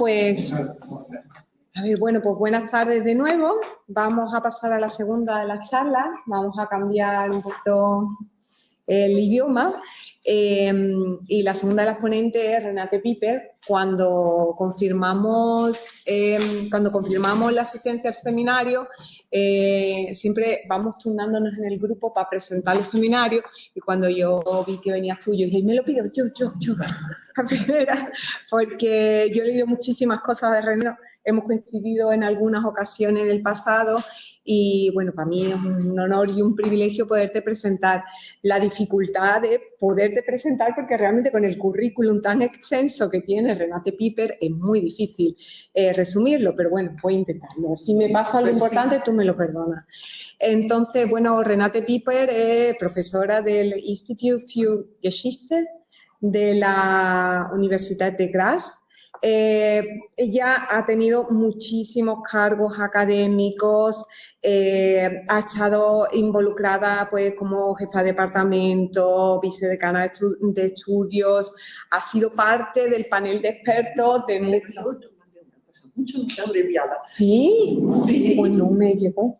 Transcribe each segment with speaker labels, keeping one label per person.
Speaker 1: pues, pues buenas tardes de nuevo. Vamos a pasar a la segunda de las charlas. Vamos a cambiar un poquito el idioma. Y la segunda de las ponentes es Renate Piper. Cuando confirmamos la asistencia al seminario, siempre vamos turnándonos en el grupo para presentar el seminario, y cuando yo vi que venías tú, yo dije, me lo pido yo, la primera, porque yo he leído muchísimas cosas de René, hemos coincidido en algunas ocasiones en el pasado, y bueno, para mí es un honor y un privilegio poderte presentar. La dificultad de poderte presentar, porque realmente con el currículum tan extenso que tiene Renate Piper es muy difícil resumirlo, pero bueno, voy a intentarlo. Si me pasa algo importante, tú me lo perdonas. Entonces, bueno, Renate Piper es profesora del Institut für Geschichte de la Universidad de Graz. Ella ha tenido muchísimos cargos académicos, ha estado involucrada pues como jefa de departamento, vicedecana de estudios, ha sido parte del panel de expertos de
Speaker 2: mucho abreviada.
Speaker 1: ¿Sí?
Speaker 2: Sí.
Speaker 1: Pues no me llegó.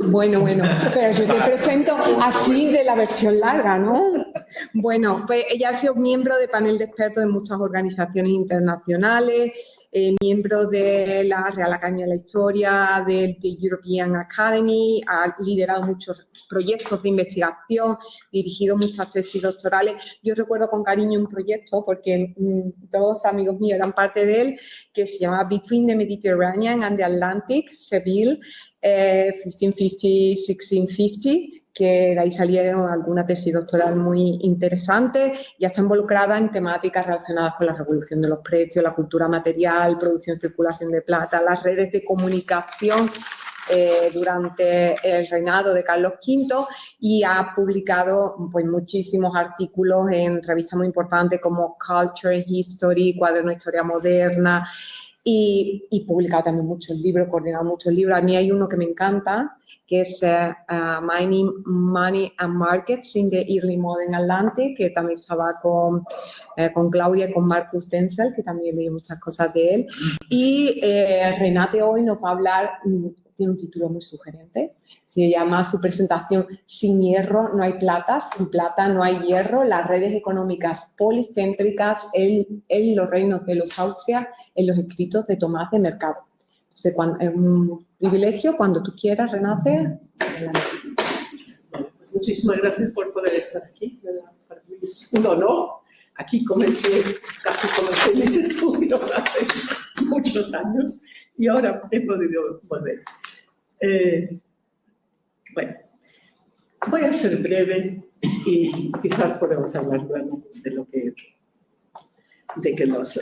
Speaker 1: Bueno, pero yo te presento así de la versión larga, ¿no? Bueno, pues ella ha sido miembro de panel de expertos en muchas organizaciones internacionales, miembro de la Real Academia de la Historia, de European Academy, ha liderado muchos proyectos de investigación, dirigido muchas tesis doctorales. Yo recuerdo con cariño un proyecto, porque dos amigos míos eran parte de él, que se llama Between the Mediterranean and the Atlantic, Seville, 1550-1650, que de ahí salieron alguna tesis doctoral muy interesante. Ya está involucrada en temáticas relacionadas con la revolución de los precios, la cultura material, producción y circulación de plata, las redes de comunicación durante el reinado de Carlos V, y ha publicado pues muchísimos artículos en revistas muy importantes como Culture, History, Cuaderno de Historia Moderna, y publicado también muchos libros, coordinado muchos libros. A mí hay uno que me encanta, que es Mining, Money and Markets in the Early Modern Atlantic, que también estaba con Claudia y con Marcus Denzel, que también leí muchas cosas de él. Y Renate hoy nos va a hablar, tiene un título muy sugerente, se llama su presentación Sin hierro no hay plata, sin plata no hay hierro, las redes económicas policéntricas en los reinos de los Austrias, en los escritos de Tomás de Mercado. Entonces, es un privilegio, cuando tú quieras, Renate.
Speaker 2: Muchísimas gracias por poder estar aquí. Para mí es un honor. Aquí casi comencé mis estudios hace muchos años y ahora he podido volver. Bueno, voy a ser breve y quizás podemos hablar luego de lo que nos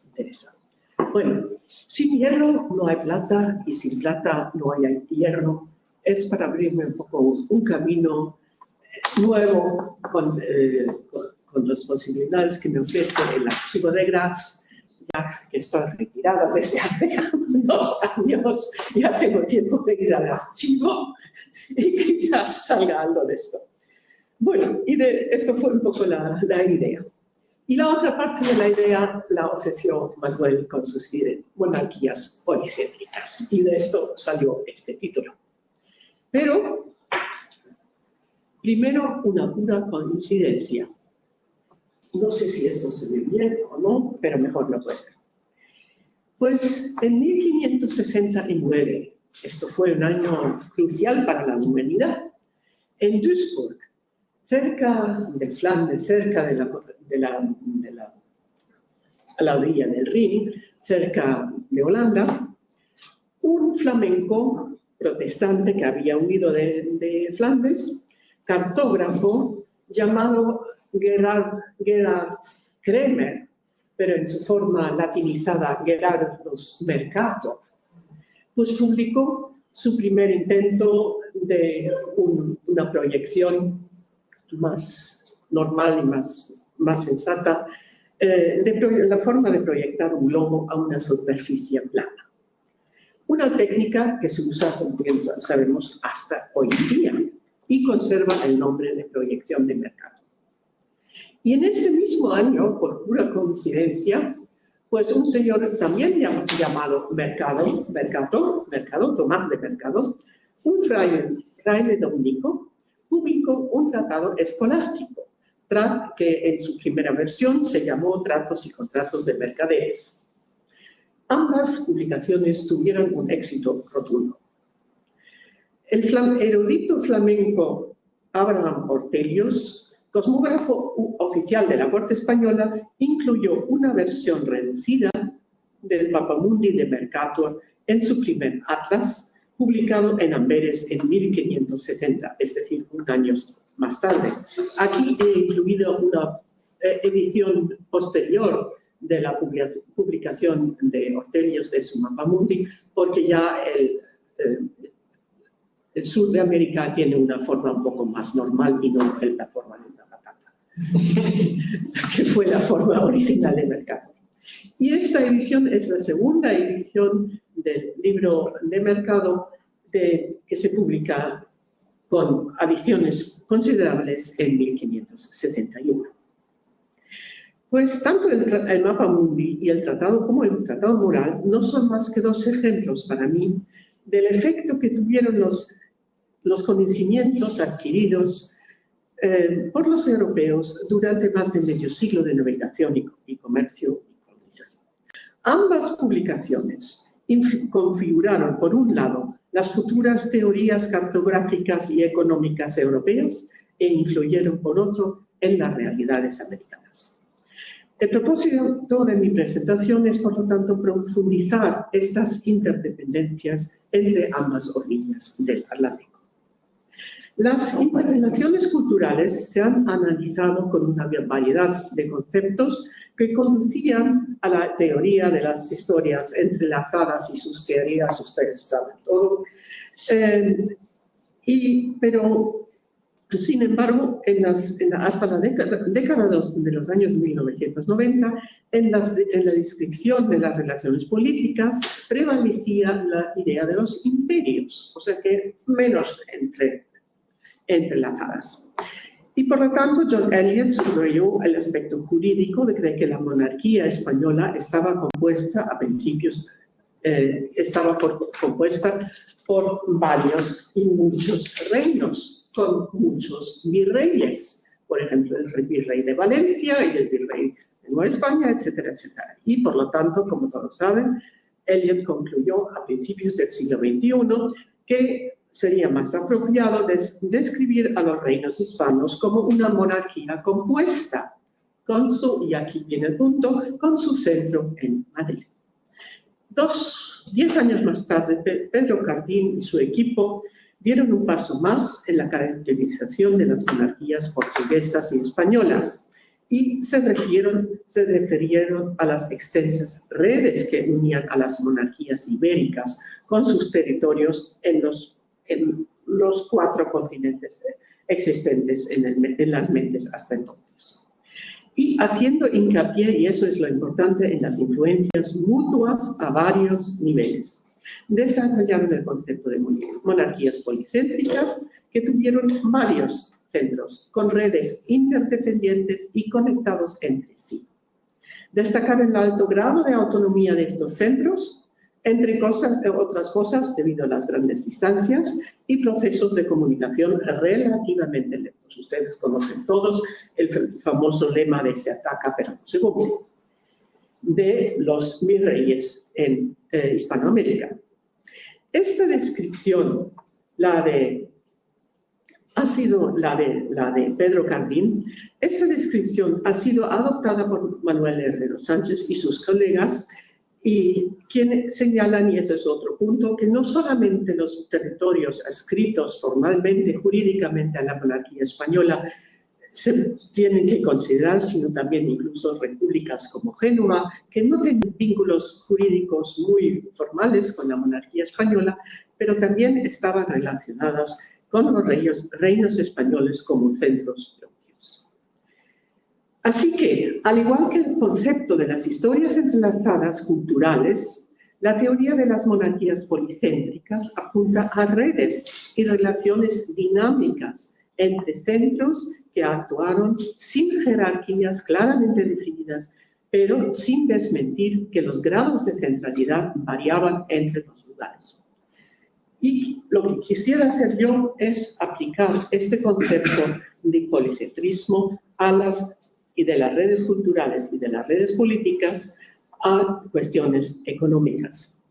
Speaker 2: interesa. Bueno, sin hierro no hay plata y sin plata no hay hierro. Es para abrirme un poco un camino nuevo con las posibilidades que me ofrece el archivo de Graz, ya que estoy retirada desde hace 2 años, ya tengo tiempo de ir al archivo y quizás salga algo de esto. Bueno, esto fue un poco la idea. Y la otra parte de la idea la ofreció Manuel con sus monarquías policéntricas, y de esto salió este título. Pero, primero, una coincidencia. No sé si esto se ve bien o no, pero mejor no puede ser. Pues en 1569, esto fue un año crucial para la humanidad, en Duisburg, cerca de Flandes, cerca a la orilla del Rin, cerca de Holanda, un flamenco protestante que había huido de Flandes, cartógrafo, llamado Gerhard Kremer, pero en su forma latinizada Gerardus Mercator, pues publicó su primer intento de una proyección más normal y más sensata, la forma de proyectar un globo a una superficie plana. Una técnica que se usa, como bien sabemos, hasta hoy en día y conserva el nombre de proyección de Mercator. Y en ese mismo año, por pura coincidencia, pues un señor también llamado Tomás de Mercado, un fraile dominico, publicó un tratado escolástico, que en su primera versión se llamó Tratos y Contratos de Mercaderes. Ambas publicaciones tuvieron un éxito rotundo. El erudito flamenco Abraham Ortelius, cosmógrafo oficial de la corte española, incluyó una versión reducida del Mapamundi de Mercator en su primer atlas, publicado en Amberes en 1570, es decir, un año más tarde. Aquí he incluido una edición posterior de la publicación de Ortelius de su Mapamundi, porque ya el sur de América tiene una forma un poco más normal y no la forma de una patata, que fue la forma original de Mercator. Y esta edición es la segunda edición del libro de Mercado que se publica con adiciones considerables en 1571. Pues tanto el Mapamundi y el tratado como el Tratado Moral no son más que dos ejemplos para mí del efecto que tuvieron los conocimientos adquiridos por los europeos durante más de medio siglo de navegación y comercio y colonización. Ambas publicaciones configuraron, por un lado, las futuras teorías cartográficas y económicas europeas e influyeron, por otro, en las realidades americanas. El propósito de mi presentación es, por lo tanto, profundizar estas interdependencias entre ambas orillas del Atlántico. Las interrelaciones culturales se han analizado con una variedad de conceptos que conducían a la teoría de las historias entrelazadas y sus teorías, ustedes saben todo. Pero, sin embargo, hasta la década de los años 1990, en la descripción de las relaciones políticas, prevalecía la idea de los imperios, o sea que menos entrelazadas. Y por lo tanto, John Eliot subrayó el aspecto jurídico de que la monarquía española estaba compuesta por varios y muchos reinos, con muchos virreyes, por ejemplo, el virrey de Valencia y el virrey de Nueva España, etcétera, etcétera. Y por lo tanto, como todos saben, Eliot concluyó a principios del siglo XXI que sería más apropiado describir a los reinos hispanos como una monarquía compuesta, y aquí viene el punto, con su centro en Madrid. 10 años más tarde, Pedro Cardín y su equipo dieron un paso más en la caracterización de las monarquías portuguesas y españolas y se refirieron a las extensas redes que unían a las monarquías ibéricas con sus territorios en los 4 continentes existentes en las mentes hasta entonces. Y haciendo hincapié, y eso es lo importante, en las influencias mutuas a varios niveles. Desarrollaron el concepto de monarquías policéntricas que tuvieron varios centros, con redes interdependientes y conectados entre sí. Destacaron el alto grado de autonomía de estos centros, entre otras cosas, debido a las grandes distancias y procesos de comunicación relativamente lentos. Ustedes conocen todos el famoso lema de se ataca pero no se come, de los virreyes en Hispanoamérica. Esta descripción, ha sido la de Pedro Cardín. Esta descripción ha sido adoptada por Manuel Herrero Sánchez y sus colegas, y quienes señalan, y ese es otro punto, que no solamente los territorios adscritos formalmente, jurídicamente a la monarquía española se tienen que considerar, sino también incluso repúblicas como Génova, que no tienen vínculos jurídicos muy formales con la monarquía española, pero también estaban relacionadas con los reinos españoles como centros propios. Así que, al igual que el concepto de las historias entrelazadas culturales, la teoría de las monarquías policéntricas apunta a redes y relaciones dinámicas entre centros que actuaron sin jerarquías claramente definidas, pero sin desmentir que los grados de centralidad variaban entre los lugares. Y lo que quisiera hacer yo es aplicar este concepto de policentrismo de las redes culturales y de las redes políticas a cuestiones económicas.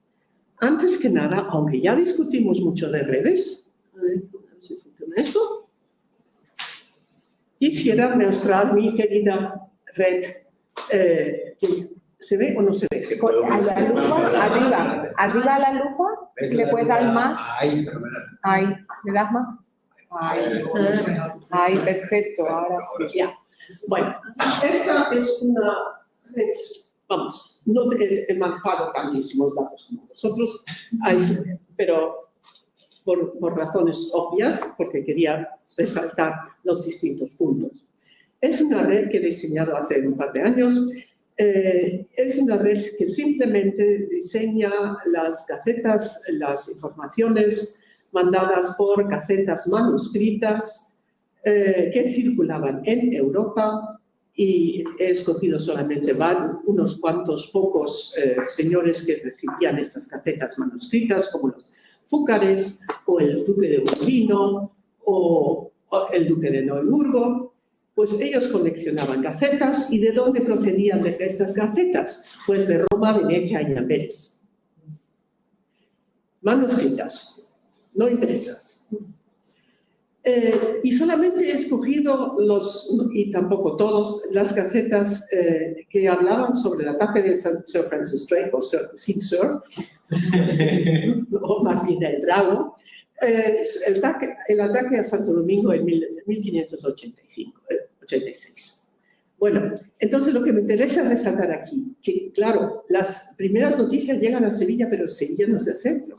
Speaker 2: Antes que nada, aunque ya discutimos mucho de redes, a ver si funciona eso, quisiera mostrar mi querida red. ¿Se ve o no se ve?
Speaker 1: A la lupa, arriba a la lupa, ¿le puedes dar más? Ahí, ¿le das más? Ahí, perfecto, ahora sí.
Speaker 2: Ya. Bueno, esta es una red, vamos, no he manejado tantísimos datos como vosotros, pero por razones obvias, porque quería resaltar los distintos puntos. Es una red que he diseñado hace un par de años. Es una red que simplemente diseña las gacetas, las informaciones mandadas por gacetas manuscritas que circulaban en Europa, y he escogido solamente unos cuantos pocos señores que recibían estas gacetas manuscritas, como los Fúcares, o el duque de Urbino, o el duque de Neuburgo. Pues ellos coleccionaban gacetas. ¿Y de dónde procedían estas gacetas? Pues de Roma, Venecia y Amberes. Manuscritas, no impresas. Y solamente he escogido y tampoco todos, las gacetas que hablaban sobre el ataque de Sir Francis Drake, o Sir, o más bien el Drago, el ataque a Santo Domingo en 1586. Bueno, entonces lo que me interesa resaltar aquí, que claro, las primeras noticias llegan a Sevilla, pero Sevilla no es el centro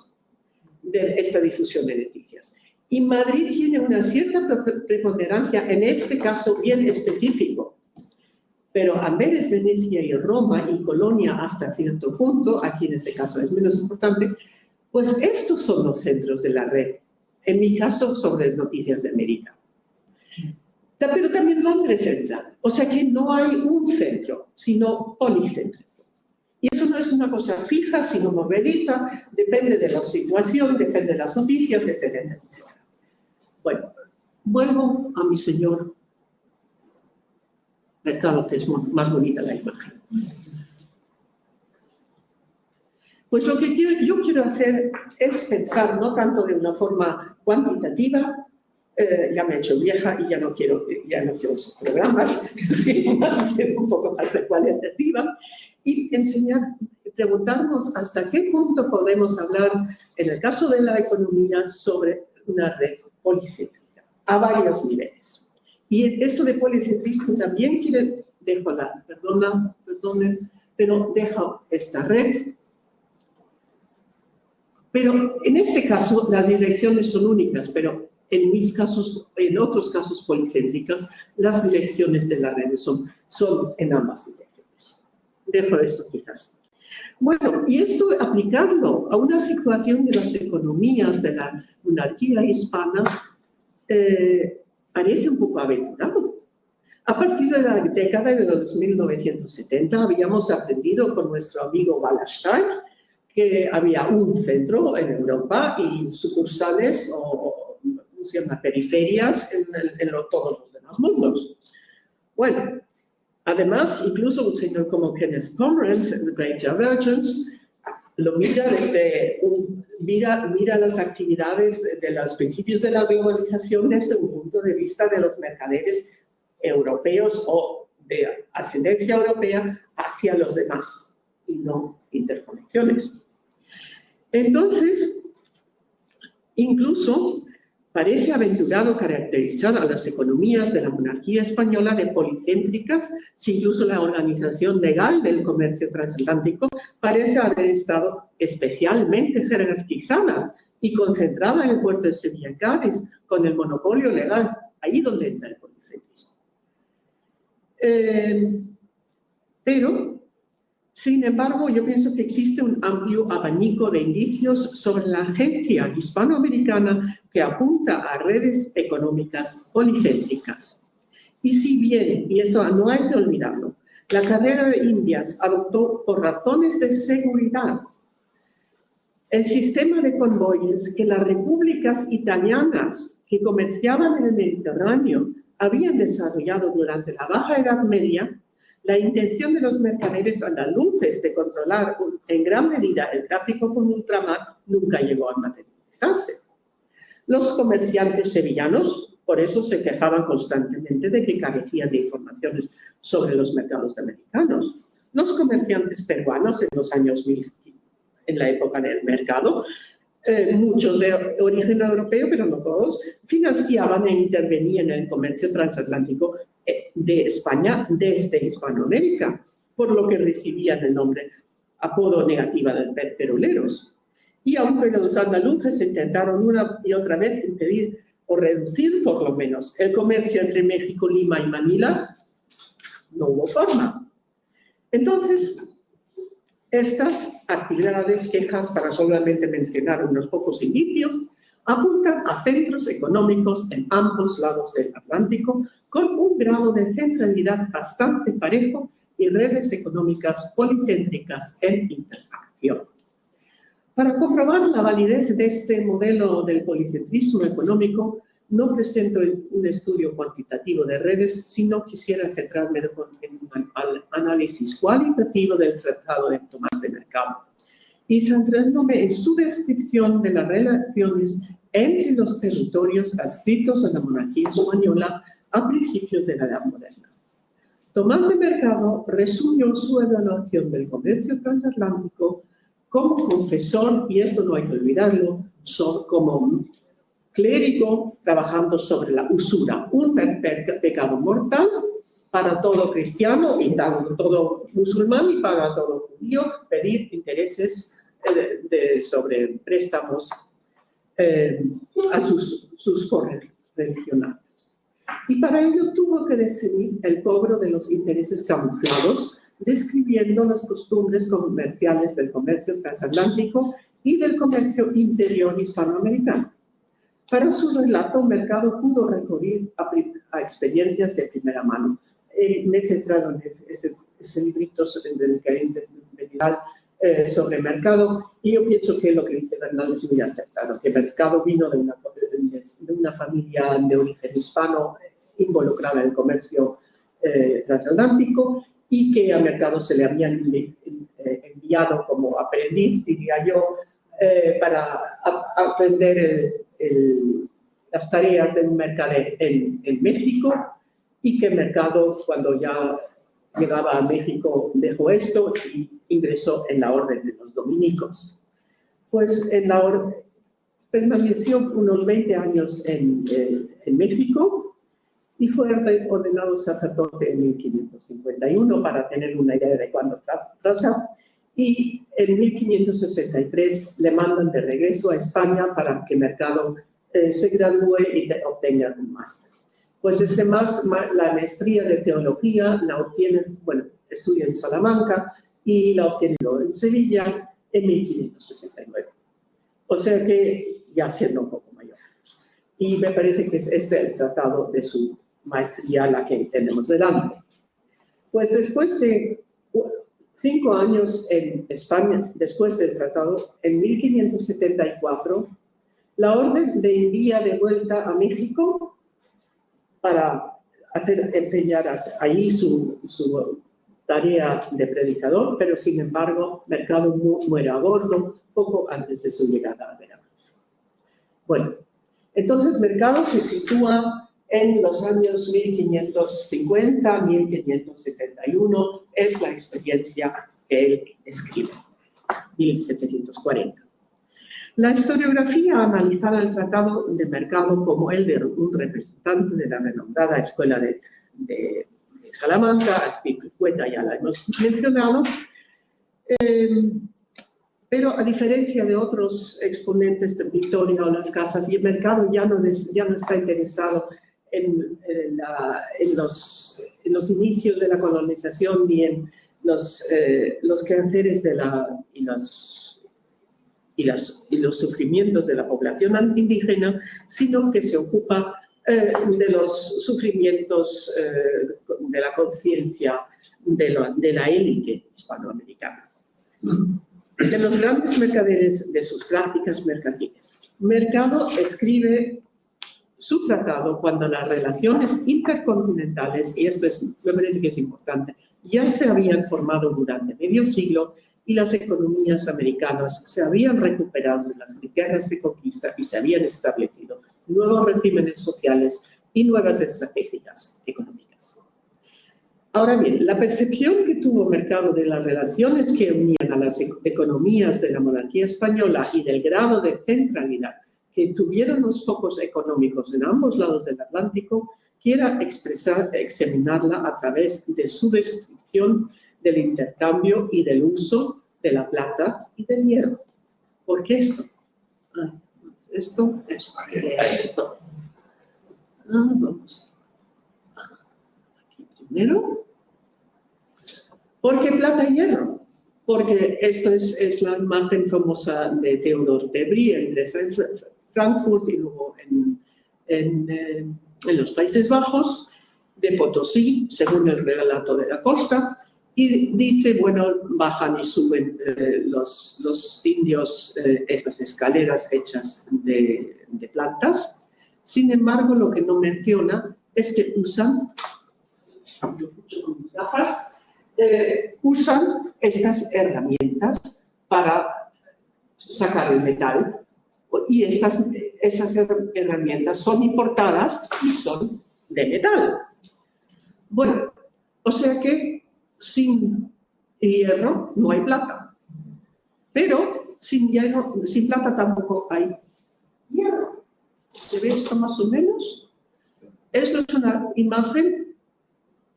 Speaker 2: de esta difusión de noticias. Y Madrid tiene una cierta preponderancia en este caso bien específico. Pero Amberes, Venecia y Roma y Colonia hasta cierto punto, aquí en este caso es menos importante, pues estos son los centros de la red. En mi caso, sobre noticias de América. Pero también Londres entra. O sea que no hay un centro, sino policéntrico. Y eso no es una cosa fija, sino movediza, depende de la situación, depende de las noticias, etcétera, etcétera. Bueno, vuelvo a mi señor mercado, que es más bonita la imagen. Pues lo que yo quiero hacer es pensar no tanto de una forma cuantitativa, ya me he hecho vieja y ya no quiero esos programas, sino más bien un poco más de cualitativa, y preguntarnos hasta qué punto podemos hablar, en el caso de la economía, sobre una red policéntrica, a varios niveles. Y esto de policentrismo también dejo esta red. Pero en este caso las direcciones son únicas, pero en otros casos policéntricas, las direcciones de las redes son en ambas direcciones. Dejo esto quizás. Bueno, y esto aplicarlo a una situación de las economías de la monarquía hispana parece un poco aventurado. A partir de la década de los 1970 habíamos aprendido con nuestro amigo Wallerstein que había un centro en Europa y sucursales o ¿cómo se llama? Periferias en todos los demás mundos. Bueno, además, incluso un señor como Kenneth Pomeranz, en The Great Divergence, lo mira mira las actividades de los principios de la globalización desde un punto de vista de los mercaderes europeos o de ascendencia europea hacia los demás, y no interconexiones. Entonces, incluso parece aventurado caracterizar a las economías de la monarquía española de policéntricas, si incluso la organización legal del comercio transatlántico parece haber estado especialmente jerarquizada y concentrada en el puerto de Sevilla y Cádiz, con el monopolio legal, ahí donde entra el policentrismo. Pero, sin embargo, yo pienso que existe un amplio abanico de indicios sobre la agencia hispanoamericana que apunta a redes económicas policéntricas. Y si bien, y eso no hay que olvidarlo, la carrera de Indias adoptó por razones de seguridad el sistema de convoyes que las repúblicas italianas que comerciaban en el Mediterráneo habían desarrollado durante la Baja Edad Media, la intención de los mercaderes andaluces de controlar en gran medida el tráfico con ultramar nunca llegó a materializarse. Los comerciantes sevillanos, por eso se quejaban constantemente de que carecían de informaciones sobre los mercados americanos. Los comerciantes peruanos en los años 1000, en la época del mercado, muchos de origen europeo, pero no todos, financiaban e intervenían en el comercio transatlántico de España desde Hispanoamérica, por lo que recibían el nombre, apodo negativa de peroleros. Y aunque los andaluces intentaron una y otra vez impedir o reducir por lo menos el comercio entre México, Lima y Manila, no hubo forma. Entonces, estas actividades, quejas, para solamente mencionar unos pocos indicios, apuntan a centros económicos en ambos lados del Atlántico con un grado de centralidad bastante parejo y redes económicas policéntricas en interacción. Para comprobar la validez de este modelo del policentrismo económico, no presento un estudio cuantitativo de redes, sino quisiera centrarme en un análisis cualitativo del Tratado de Tomás de Mercado y centrándome en su descripción de las relaciones entre los territorios adscritos a la monarquía española a principios de la Edad Moderna. Tomás de Mercado resumió su evaluación del comercio transatlántico como confesor, y esto no hay que olvidarlo, como clérigo trabajando sobre la usura, un pecado mortal para todo cristiano y todo musulmán y para todo judío, pedir intereses sobre préstamos a sus correligionarios. Y para ello tuvo que decidir el cobro de los intereses camuflados, describiendo las costumbres comerciales del comercio transatlántico y del comercio interior hispanoamericano. Para su relato, Mercado pudo recurrir a experiencias de primera mano. Me he centrado en ese librito del que hay sobre Mercado, y yo pienso que lo que dice Bernal es muy acertado, que Mercado vino de una familia de origen hispano involucrada en el comercio transatlántico, y que a Mercado se le habían enviado como aprendiz, diría yo, para aprender las tareas de un mercader en México, y que Mercado, cuando ya llegaba a México, dejó esto y ingresó en la Orden de los Dominicos. Pues en la orden permaneció unos 20 años en México y fue ordenado sacerdote en 1551, para tener una idea de cuándo trata. Y en 1563 le mandan de regreso a España para que Mercado se gradúe y obtenga un máster. Pues la maestría de teología la obtiene, estudia en Salamanca y la obtiene en Sevilla en 1569. O sea que ya siendo un poco mayor. Y me parece que es el tratado de su maestría la que tenemos delante. Pues después de 5 años en España, después del tratado, en 1574, la orden le envía de vuelta a México para empeñar ahí su tarea de predicador, pero sin embargo, Mercado muere a bordo poco antes de su llegada a Veracruz. Bueno, entonces Mercado se sitúa en los años 1550, 1571, es la experiencia que él escribe, 1740. La historiografía analizaba el Tratado de Mercado como el de un representante de la renombrada Escuela de Salamanca, Azpilicueta ya la hemos mencionado, pero a diferencia de otros exponentes de Victoria o las casas, y el Mercado ya no está interesado en los inicios de la colonización ni en los quehaceres y los sufrimientos de la población indígena, sino que se ocupa de los sufrimientos de la conciencia de la élite hispanoamericana, de los grandes mercaderes de sus prácticas mercantiles. Mercado escribe su tratado cuando las relaciones intercontinentales, y esto me parece que es importante, ya se habían formado durante medio siglo y las economías americanas se habían recuperado de las guerras de conquista y se habían establecido nuevos regímenes sociales y nuevas estrategias económicas. Ahora bien, la percepción que tuvo Mercado de las relaciones que unían a las economías de la monarquía española y del grado de centralidad que tuvieron los focos económicos en ambos lados del Atlántico, quiera examinarla a través de su descripción del intercambio y del uso de la plata y del hierro. ¿Por qué esto? Esto. Vamos. Aquí primero. ¿Por qué plata y hierro? Porque esto es la imagen famosa de Theodor de Brie entre Frankfurt y luego en los Países Bajos, de Potosí, según el relato de la costa, y dice, bueno, bajan y suben los indios estas escaleras hechas de plantas. Sin embargo, lo que no menciona es que usan estas herramientas para sacar el metal, y estas herramientas son importadas y son de metal. Bueno, o sea que sin hierro no hay plata, pero sin plata tampoco hay hierro. ¿Se ve esto más o menos? Esto es una imagen,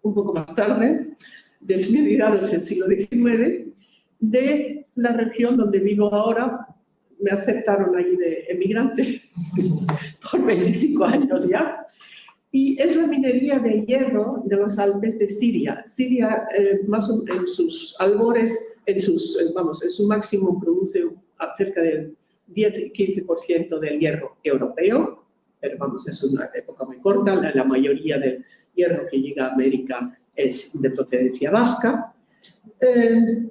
Speaker 2: un poco más tarde, de mediados del siglo XIX, de la región donde vivo ahora. Me aceptaron ahí de emigrante por 25 años ya. Y es la minería de hierro de los Alpes de Siria. Siria, más en sus albores, en su máximo produce cerca del 10-15% del hierro europeo, pero vamos, es una época muy corta. La mayoría del hierro que llega a América es de procedencia vasca.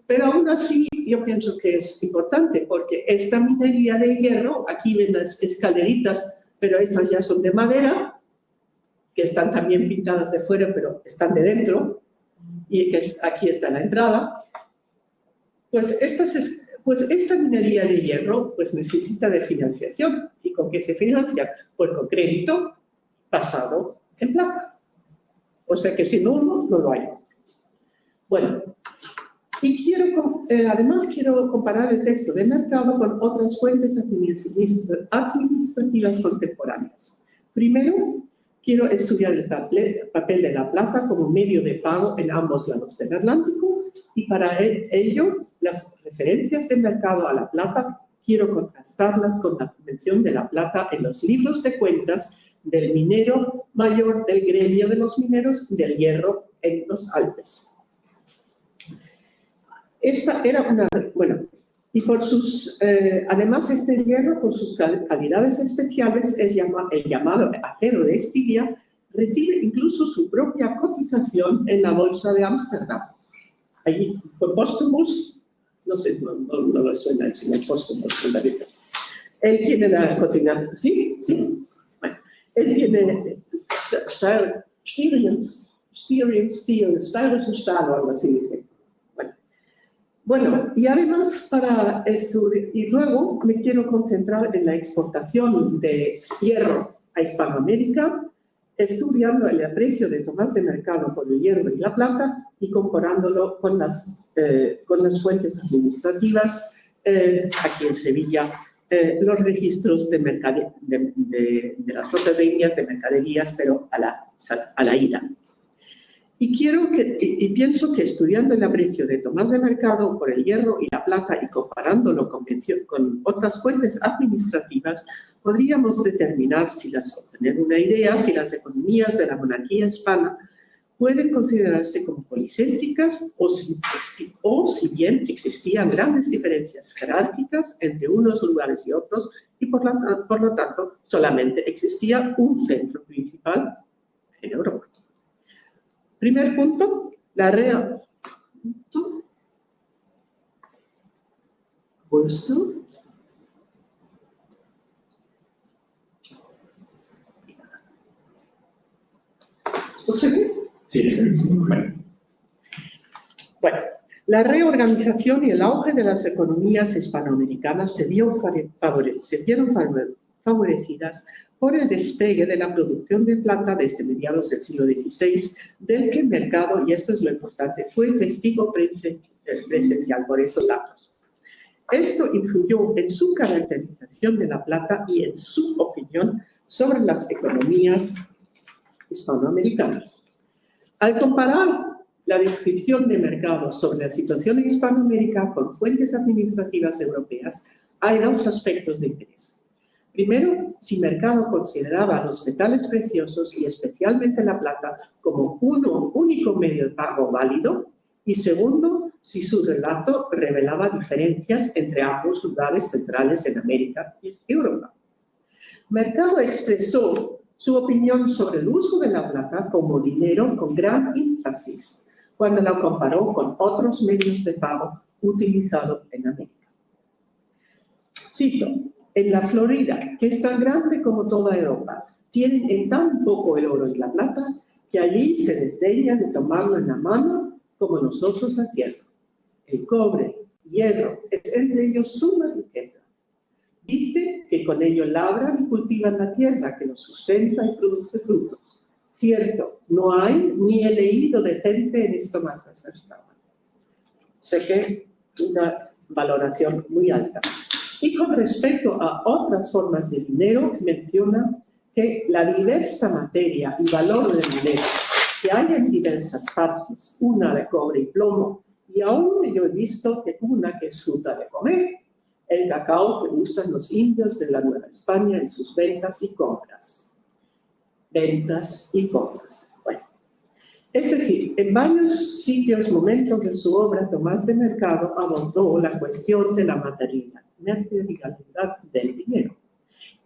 Speaker 2: Pero aún así yo pienso que es importante porque esta minería de hierro, aquí ven las escaleritas, pero estas ya son de madera, que están también pintadas de fuera, pero están de dentro, y que aquí está la entrada. Pues esta minería de hierro pues necesita de financiación. ¿Y con qué se financia? Pues con crédito basado en plata. O sea que si no, no lo hay. Bueno, y además quiero comparar el texto de Mercado con otras fuentes administrativas contemporáneas. Primero, quiero estudiar el papel de la plata como medio de pago en ambos lados del Atlántico, y para ello las referencias de Mercado a la plata quiero contrastarlas con la mención de la plata en los libros de cuentas del minero mayor del gremio de los mineros del hierro en los Alpes. Esta era y por además este hierro, por sus calidades especiales, es el llamado acero de Estiria, recibe incluso su propia cotización en la bolsa de Ámsterdam. Allí, por Postumus, no sé, no le suena el señor Postumus, él tiene la cotización, sí, bueno, él tiene Styrian Steel, o algo así, dice. Bueno, y además para estudiar, y luego me quiero concentrar en la exportación de hierro a Hispanoamérica, estudiando el aprecio de Tomás de Mercado por el hierro y la plata y comparándolo con las fuentes administrativas aquí en Sevilla, los registros de las flotas de indias, de mercaderías, pero a la ida. Y pienso que estudiando el aprecio de Tomás de Mercado por el hierro y la plata y comparándolo con otras fuentes administrativas, podríamos determinar, obtener una idea, si las economías de la monarquía hispana pueden considerarse como policéntricas o si bien existían grandes diferencias jerárquicas entre unos lugares y otros y por lo tanto solamente existía un centro principal en Europa. Primer punto, la la reorganización y el auge de las economías hispanoamericanas se vieron favorecidas por el despegue de la producción de plata desde mediados del siglo XVI, del que el mercado, y esto es lo importante, fue testigo presencial por esos datos. Esto influyó en su caracterización de la plata y en su opinión sobre las economías hispanoamericanas. Al comparar la descripción de mercado sobre la situación en Hispanoamérica con fuentes administrativas europeas, hay dos aspectos de interés. Primero, si Mercado consideraba los metales preciosos y especialmente la plata como un único medio de pago válido, y segundo, si su relato revelaba diferencias entre ambos lugares centrales en América y Europa. Mercado expresó su opinión sobre el uso de la plata como dinero con gran énfasis cuando la comparó con otros medios de pago utilizados en América. Cito, en la Florida, que es tan grande como toda Europa, tienen en tan poco el oro y la plata que allí se desdeña de tomarlo en la mano como nosotros la tierra. El cobre, hierro, es entre ellos suma riqueza. Dice que con ello labran y cultivan la tierra que los sustenta y produce frutos. Cierto, no hay ni he leído de gente en esto más acertado. Sé que una valoración muy alta. Y con respecto a otras formas de dinero, menciona que la diversa materia y valor del dinero que hay en diversas partes, una de cobre y plomo, y aún yo he visto que una que es fruta de comer, el cacao que usan los indios de la Nueva España en sus ventas y compras. Bueno, es decir, en varios sitios, momentos de su obra, Tomás de Mercado abordó la cuestión de la materialidad del dinero.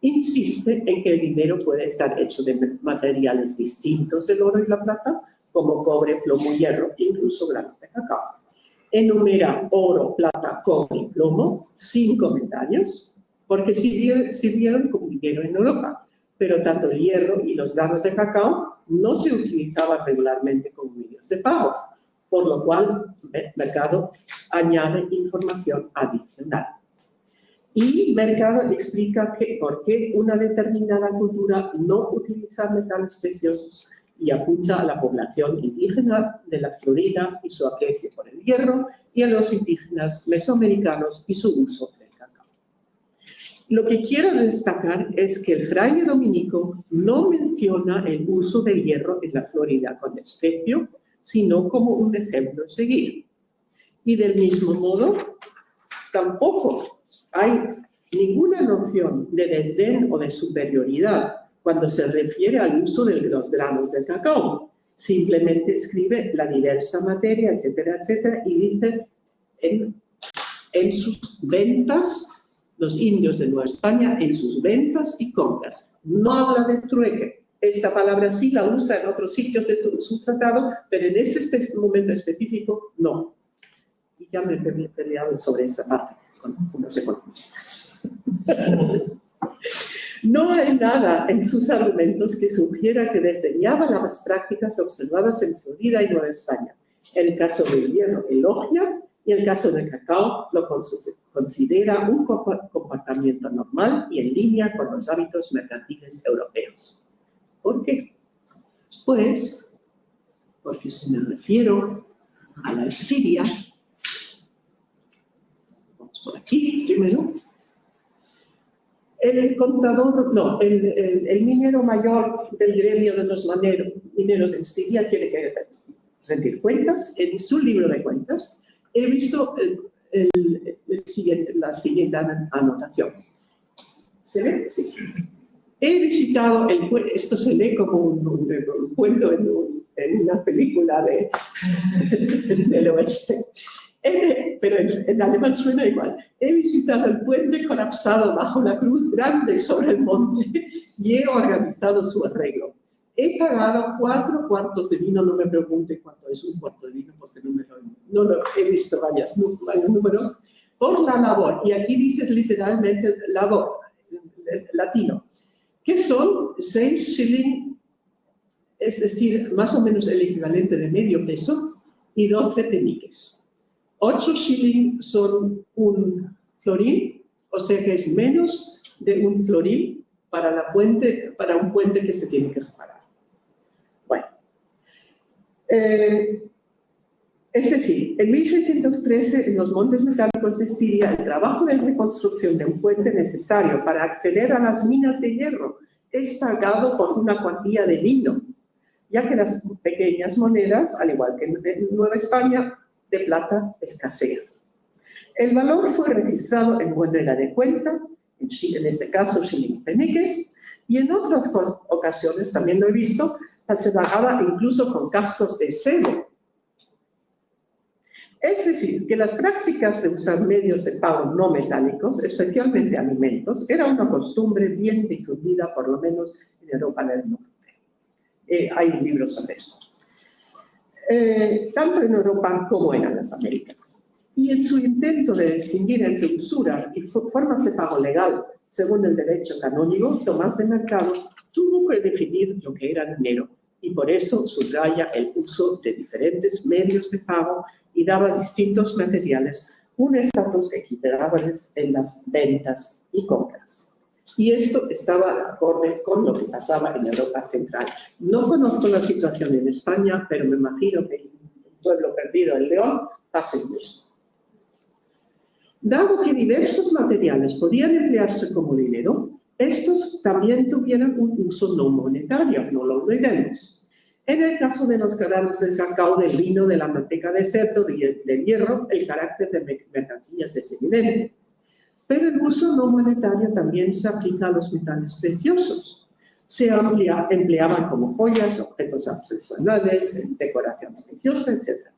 Speaker 2: Insiste en que el dinero puede estar hecho de materiales distintos del oro y la plata, como cobre, plomo, hierro, incluso granos de cacao. Enumera oro, plata, cobre y plomo sin comentarios, porque sirvieron como dinero en Europa, pero tanto el hierro y los granos de cacao no se utilizaban regularmente como medios de pago, por lo cual Mercado añade información adicional. Y Mercado explica por qué una determinada cultura no utiliza metales preciosos y apunta a la población indígena de la Florida y su aprecio por el hierro, y a los indígenas mesoamericanos y su uso del cacao. Lo que quiero destacar es que el fraile dominico no menciona el uso del hierro en la Florida con desprecio, sino como un ejemplo a seguir. Y del mismo modo, tampoco hay ninguna noción de desdén o de superioridad cuando se refiere al uso de los granos del cacao. Simplemente escribe la diversa materia, etcétera, etcétera, y dice en sus ventas, los indios de Nueva España, en sus ventas y compras. No habla de trueque. Esta palabra sí la usa en otros sitios de su tratado, pero en ese momento específico, no. Y ya me he peleado sobre esa parte con unos economistas. No hay nada en sus argumentos que sugiera que desdeñaba las prácticas observadas en Florida y Nueva España. El caso del hierro elogia y el caso del cacao lo considera un comportamiento normal y en línea con los hábitos mercantiles europeos. ¿Por qué? Pues, porque si me refiero a la Estiria, vamos por aquí primero, el minero mayor del gremio de los mineros de Estiria tiene que rendir cuentas. En su libro de cuentas he visto la siguiente anotación. ¿Se ve? Sí. He visitado esto se lee como un cuento en una película del oeste. Pero en alemán suena igual. He visitado el puente colapsado bajo la cruz grande sobre el monte y he organizado su arreglo. He pagado 4 cuartos de vino, no me pregunte cuánto es un cuarto de vino, porque no lo he visto varios números, por la labor. Y aquí dice literalmente labor, latino, que son 6 shilling, es decir, más o menos el equivalente de medio peso, y 12 peniques. 8 shilling son un florín, o sea que es menos de un florín para un puente que se tiene que reparar. Bueno, es decir, en 1613, en los Montes Metálicos de Estiria, el trabajo de reconstrucción de un puente necesario para acceder a las minas de hierro es pagado por una cuantía de vino, ya que las pequeñas monedas, al igual que en Nueva España, de plata escasean. El valor fue registrado en moneda de cuenta, en este caso shilling peniques, y en otras ocasiones, también lo he visto, se pagaba incluso con cascos de cebo. Es decir, que las prácticas de usar medios de pago no metálicos, especialmente alimentos, era una costumbre bien difundida, por lo menos en Europa del Norte. Hay libros sobre esto. Tanto en Europa como en las Américas. Y en su intento de distinguir entre usura y formas de pago legal, según el derecho canónico, Tomás de Mercado tuvo que definir lo que era dinero, y por eso subraya el uso de diferentes medios de pago y daba a distintos materiales un estatus equiparable en las ventas y compras. Y esto estaba acorde con lo que pasaba en Europa Central. No conozco la situación en España, pero me imagino que en el pueblo perdido, el León, pasa incluso. Dado que diversos materiales podían emplearse como dinero, estos también tuvieron un uso no monetario, no lo olvidemos. En el caso de los granos del cacao, del vino, de la manteca de cerdo, del hierro, el carácter de mercancías es evidente. Pero el uso no monetario también se aplica a los metales preciosos. Se empleaban como joyas, objetos artesanales, decoraciones religiosas, etc.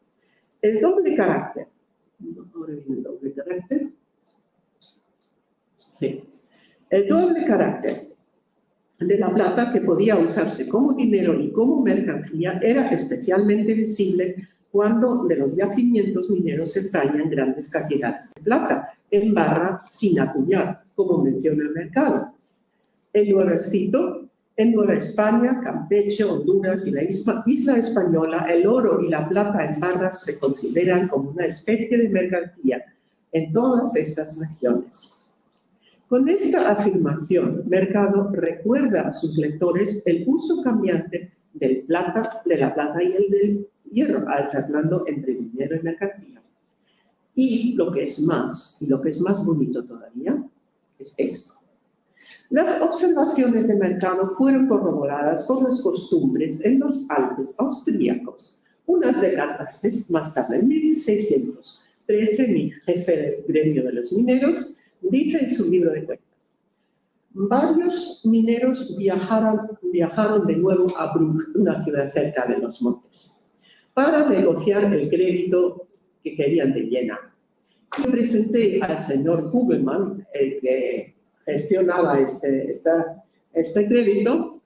Speaker 2: El doble carácter. Ahora viene el doble carácter. Sí. El doble carácter de la plata, que podía usarse como dinero y como mercancía, era especialmente visible cuando de los yacimientos mineros se extraían grandes cantidades de plata en barra sin acuñar, como menciona el Mercado. En Nuevecito, en Nueva España, Campeche, Honduras y la isla española, el oro y la plata en barras se consideran como una especie de mercancía en todas estas regiones. Con esta afirmación, Mercado recuerda a sus lectores el uso cambiante de la plata y el del hierro, alternando entre dinero y mercancía. Y lo que es más bonito todavía, es esto. Las observaciones de Mercado fueron corroboradas por las costumbres en los Alpes austríacos. Unas décadas más tarde, en 1613, mi jefe del gremio de los mineros dice en su libro de cuentas: varios mineros viajaron de nuevo a Bruck, una ciudad cerca de los montes, para negociar el crédito que querían de Jena. Y presenté al señor Kugelmann, el que gestionaba este crédito,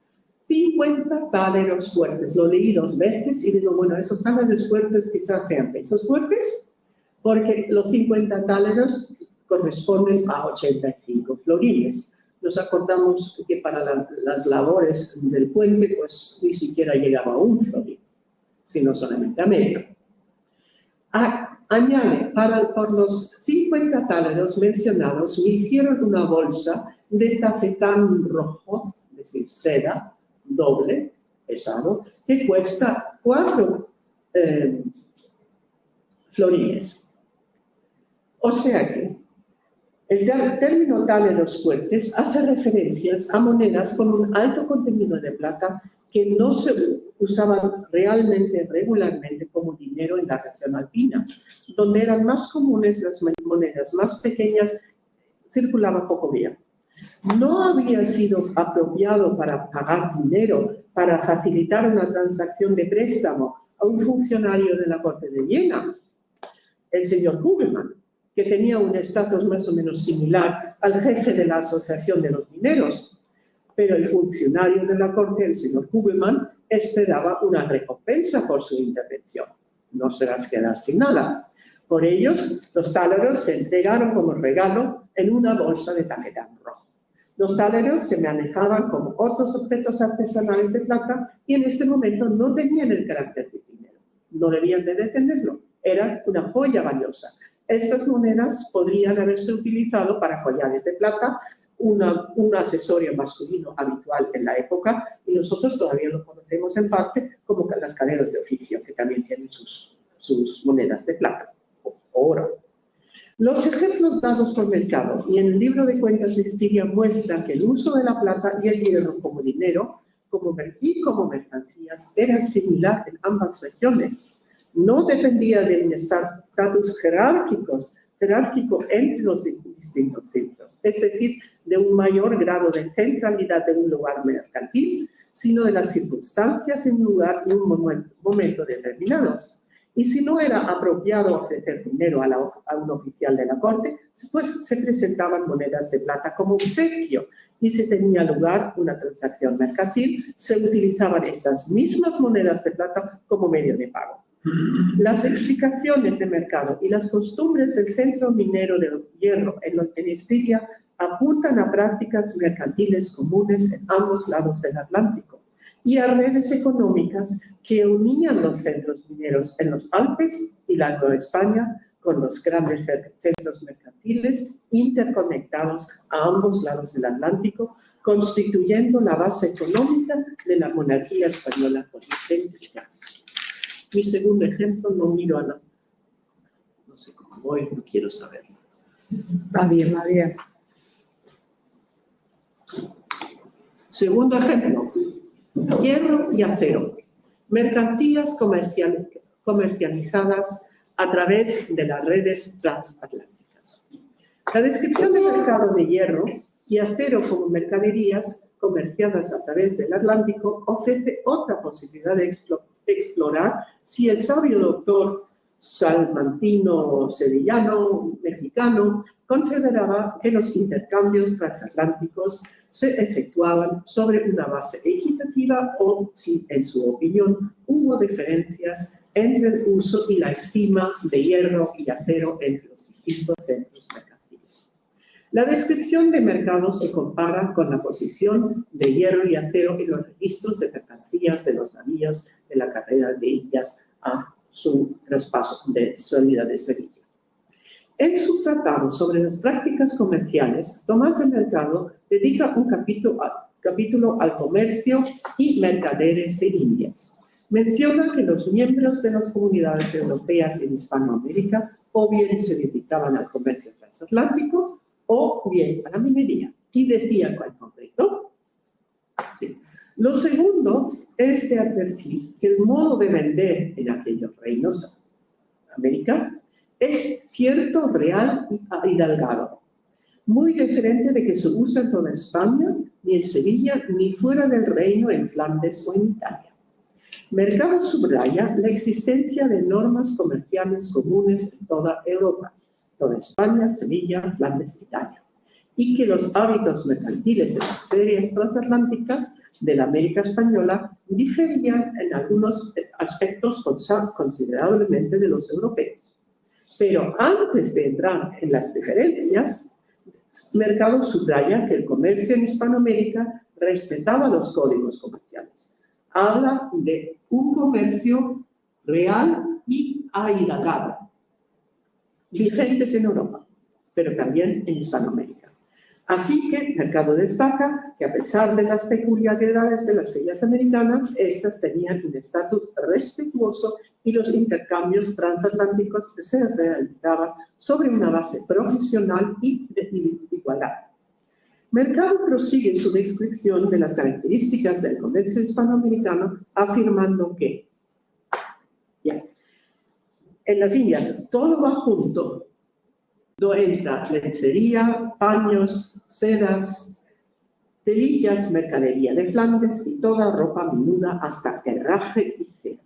Speaker 2: 50 táleros fuertes. Lo leí 2 veces y digo, bueno, esos táleros fuertes quizás sean pesos fuertes, porque los 50 táleros corresponden a 85 florines. Nos acordamos que para las labores del puente, pues ni siquiera llegaba a 1 florín, sino solamente a medio. Añade, por los 50 táleros mencionados, me hicieron una bolsa de tafetán rojo, es decir, seda, doble, pesado, que cuesta 4 florines. O sea que el término táleros fuertes hace referencias a monedas con un alto contenido de plata que no se usaban regularmente como dinero en la región alpina, donde eran más comunes las monedas más pequeñas, circulaban poco bien. No había sido apropiado para pagar dinero para facilitar una transacción de préstamo a un funcionario de la Corte de Viena, el señor Kugelmann, que tenía un estatus más o menos similar al jefe de la Asociación de los Mineros. Pero el funcionario de la Corte, el señor Kugelmann, esperaba una recompensa por su intervención. No se las quedar sin nada. Por ellos, los táleros se entregaron como regalo en una bolsa de tafetán rojo. Los táleros se manejaban como otros objetos artesanales de plata y en este momento no tenían el carácter de dinero. No debían de detenerlo. Era una joya valiosa. Estas monedas podrían haberse utilizado para collares de plata, un accesorio masculino habitual en la época, y nosotros todavía lo conocemos en parte como las cadenas de oficio, que también tienen sus monedas de plata o oro. Los ejemplos dados por Mercado y en el libro de cuentas de Estiria muestran que el uso de la plata y el hierro como dinero y como mercancías era similar en ambas regiones. No dependía de un estatus jerárquico entre los distintos centros, es decir, de un mayor grado de centralidad de un lugar mercantil, sino de las circunstancias en un lugar y un momento determinados. Y si no era apropiado ofrecer dinero a un oficial de la corte, pues se presentaban monedas de plata como obsequio. Y si tenía lugar una transacción mercantil, se utilizaban estas mismas monedas de plata como medio de pago. Las explicaciones de Mercado y las costumbres del centro minero de hierro en Estiria apuntan a prácticas mercantiles comunes en ambos lados del Atlántico y a redes económicas que unían los centros mineros en los Alpes y la Nueva España con los grandes centros mercantiles interconectados a ambos lados del Atlántico, constituyendo la base económica de la monarquía española policéntrica. Mi segundo ejemplo, no miro a la... No sé cómo voy, no quiero saberlo.
Speaker 1: Va bien, va bien.
Speaker 2: Segundo ejemplo, hierro y acero, mercancías comercializadas a través de las redes transatlánticas. La descripción del mercado de hierro y acero como mercaderías comerciadas a través del Atlántico ofrece otra posibilidad de explorar si el sabio doctor salmantino, sevillano, mexicano, consideraba que los intercambios transatlánticos se efectuaban sobre una base equitativa o si, en su opinión, hubo diferencias entre el uso y la estima de hierro y acero entre los distintos centros mercantiles. La descripción de mercado se compara con la posición de hierro y acero en los registros de mercancías de los navíos de la carrera de Indias a su traspaso de salida de Sevilla. En su tratado sobre las prácticas comerciales, Tomás de Mercado dedica un capítulo al comercio y mercaderes de Indias. Menciona que los miembros de las comunidades europeas en Hispanoamérica o bien se dedicaban al comercio transatlántico o bien a la minería. Y decía en concreto, sí. Lo segundo es de advertir que el modo de vender en aquellos reinos americanos es cierto, real y hidalgado, muy diferente de que se usa en toda España, ni en Sevilla, ni fuera del reino en Flandes o en Italia. Mercado subraya la existencia de normas comerciales comunes en toda Europa, toda España, Sevilla, Flandes, Italia, y que los hábitos mercantiles de las ferias transatlánticas de la América española diferían en algunos aspectos considerablemente de los europeos. Pero antes de entrar en las diferencias, Mercado subraya que el comercio en Hispanoamérica respetaba los códigos comerciales. Habla de un comercio real y ahidalgado, vigentes en Europa, pero también en Hispanoamérica. Así que Mercado destaca que a pesar de las peculiaridades de las ferias americanas, estas tenían un estatus respetuoso y los intercambios transatlánticos se realizaban sobre una base profesional y de igualdad. Mercado prosigue su descripción de las características del comercio hispanoamericano afirmando que en las Indias todo va junto. No entra lencería, paños, sedas, telillas, mercadería de Flandes y toda ropa menuda hasta herraje y cera.